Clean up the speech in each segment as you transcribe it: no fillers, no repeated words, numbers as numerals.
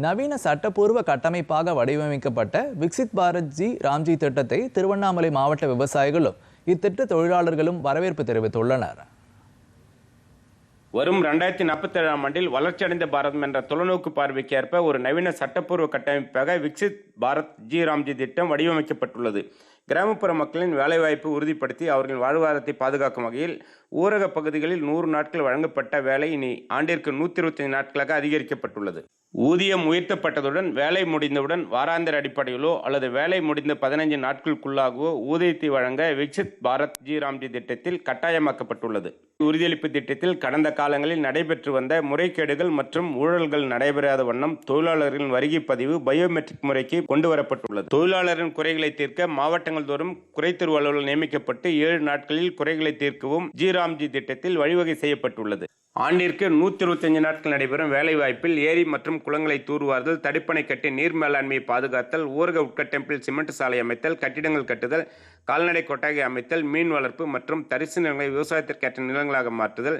நவீன சட்டப்பூர்வ கட்டமைப்பாக வடிவமைக்கப்பட்ட விக்சித் பாரத் ஜி ராம்ஜி திட்டத்தை திருவண்ணாமலை மாவட்ட விவசாயிகளும் இத்திட்ட தொழிலாளர்களும் வரவேற்பு தெரிவித்துள்ளனர். வரும் 2047ஆம் ஆண்டில் வளர்ச்சியடைந்த பாரதம் என்ற தொலைநோக்கு பார்வைக்கு ஏற்ப ஒரு நவீன சட்டப்பூர்வ கட்டமைப்பாக விக்சித் பாரத் ஜி ராம்ஜி திட்டம் வடிவமைக்கப்பட்டுள்ளது. கிராமப்புற மக்களின் வேலைவாய்ப்பு உறுதிப்படுத்தி அவர்களின் வாழ்வாதாரத்தை பாதுகாக்கும் வகையில் ஊரக பகுதிகளில் 100 நாட்கள் வழங்கப்பட்ட வேலை இனி ஆண்டிற்கு 125 நாட்களாக அதிகரிக்கப்பட்டுள்ளது. ஊதியம் உயர்த்தப்பட்டதுடன் வேலை முடிந்தவுடன் வாராந்திர அடிப்படையிலோ அல்லது வேலை முடிந்த 15 நாட்களுக்குள்ளாகவோ ஊதியத்தை வழங்க விக்சித் பாரத் ஜி ராம்ஜி திட்டத்தில் கட்டாயமாக்கப்பட்டுள்ளது. உறுதியளிப்பு திட்டத்தில் கடந்த காலங்களில் நடைபெற்று வந்த முறைகேடுகள் மற்றும் ஊழல்கள் நடைபெறாத வண்ணம் தொழிலாளர்களின் வருகை பதிவு பயோமெட்ரிக் முறைக்கு கொண்டு வரப்பட்டுள்ளது. தொழிலாளரின் குறைகளை தீர்க்க மாவட்டங்கள் தோறும் குறைதீர்வு அலுவலர்கள் நியமிக்கப்பட்டு 7 நாட்களில் குறைகளை தீர்க்கவும் ஜி ராம்ஜி திட்டத்தில் வழிவகை செய்யப்பட்டுள்ளது. ஆண்டிற்கு 125 நாட்கள் நடைபெறும் வேலைவாய்ப்பில் ஏரி மற்றும் குளங்களை தூர்வாறுதல், தடுப்பணை கட்டி நீர் மேலாண்மையை பாதுகாத்தல், ஊரக உட்கட்டமைப்பில் சிமெண்ட் சாலை அமைத்தல், கட்டிடங்கள் கட்டுதல், கால்நடை கொட்டகை அமைத்தல், மீன் வளர்ப்பு மற்றும் தரிசு நிலங்களை விவசாயத்திற்கேற்ற நிலங்களாக மாற்றுதல்,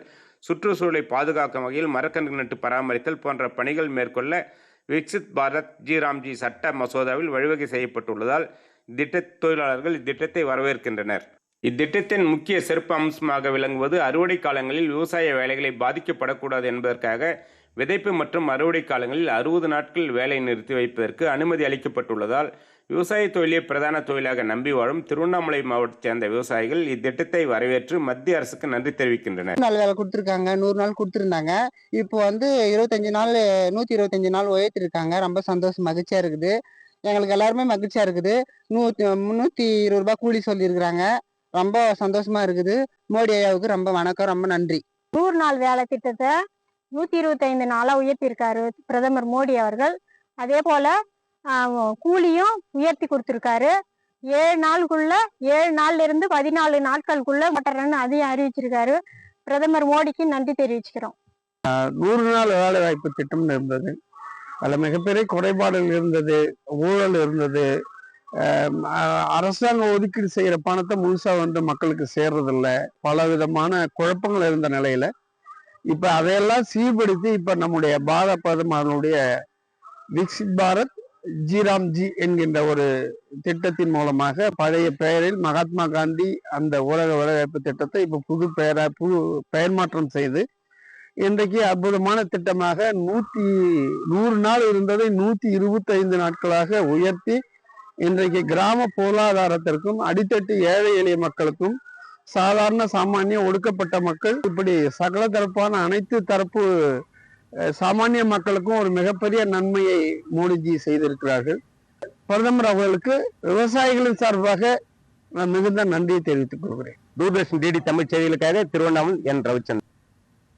சுற்றுச்சூழலை பாதுகாக்கும் வகையில் மரக்கன்று நட்டு பராமரித்தல் போன்ற பணிகள் மேற்கொள்ள விக்சித் பாரத் ஜி ராம்ஜி சட்ட மசோதாவில் வழிவகை செய்யப்பட்டுள்ளதால் திட்ட தொழிலாளர்கள் இத்திட்டத்தை வரவேற்கின்றனர். இத்திட்டத்தின் முக்கிய சிறப்பு அம்சமாக விளங்குவது அறுவடை காலங்களில் விவசாய வேலைகளை பாதிக்கப்படக்கூடாது என்பதற்காக விதைப்பு மற்றும் அறுவடை காலங்களில் 60 நாட்கள் வேலை நிறுத்தி வைப்பதற்கு அனுமதி அளிக்கப்பட்டுள்ளதால் விவசாய தொழிலை பிரதான தொழிலாக நம்பி வாழும் திருவண்ணாமலை மாவட்டத்தை சேர்ந்த விவசாயிகள் இத்திட்டத்தை வரவேற்று மத்திய அரசுக்கு நன்றி தெரிவிக்கின்றனர். நாள் வேலை கொடுத்துருக்காங்க, 100 நாள் கொடுத்துருந்தாங்க. இப்போ 25 நாள் 125 நாள் உயர்த்திருக்காங்க. ரொம்ப சந்தோஷம், மகிழ்ச்சியா இருக்குது. எங்களுக்கு எல்லாருமே மகிழ்ச்சியா இருக்குது. 320 ரூபாய் கூலி சொல்லியிருக்கிறாங்க. ரொம்ப சந்தோஷமா இருக்குது. மோடி ஐயாவுக்கு ரொம்ப வணக்கம், ரொம்ப நன்றி. 100 நாள் வேலை திட்டத்தை 125 நாளா உயர்த்திருக்காரு பிரதமர் மோடி அவர்கள். அதே போல கூலியும் உயர்த்தி கொடுத்திருக்காரு. 7 நாளுக்குள்ள 7 நாள்ல இருந்து 14 நாட்களுக்குள்ள மட்டரன்னு அதையும் அறிவிச்சிருக்காரு. பிரதமர் மோடிக்கு நன்றி தெரிவிச்சுக்கிறோம். 100 நாள் வேலை வாய்ப்பு திட்டம் இருந்தது. அதுல மிகப்பெரிய குறைபாடுகள் இருந்தது, ஊழல் இருந்தது. அரசாங்கம் ஒதுக்கீடு செய்யற பணத்தை முழுசா மக்களுக்கு சேர்றதில்ல, பல விதமான குழப்பங்கள் இருந்த நிலையில இப்ப அதையெல்லாம் சீர்படுத்தி இப்ப நம்முடைய பாரத பிரதமருடைய விக்சித் பாரத் ஜி ராம்ஜி என்கின்ற ஒரு திட்டத்தின் மூலமாக பழைய பெயரில் மகாத்மா காந்தி அந்த ஊரக வேலைவாய்ப்பு திட்டத்தை இப்ப புது பெயர் மாற்றம் செய்து இன்றைக்கு அற்புதமான திட்டமாக 100 நாள் இருந்ததை 125 நாட்களாக உயர்த்தி இன்றைக்கு கிராம பொருளாதாரத்திற்கும் அடித்தட்டு ஏழை எளிய மக்களுக்கும் சாதாரண சாமானிய ஒடுக்கப்பட்ட மக்கள் இப்படி சகல தரப்பான அனைத்து தரப்பு சாமானிய மக்களுக்கும் ஒரு மிகப்பெரிய நன்மையை மோடிஜி செய்திருக்கிறார்கள். பிரதமர் அவர்களுக்கு விவசாயிகளின் சார்பாக நான் மிகுந்த நன்றியை தெரிவித்துக் கொள்கிறேன். தூர்தர்ஷன் டிடி தமிழ் செய்திகளுக்காக திருவண்ணாமலை என் ரவிச்சந்திரன்.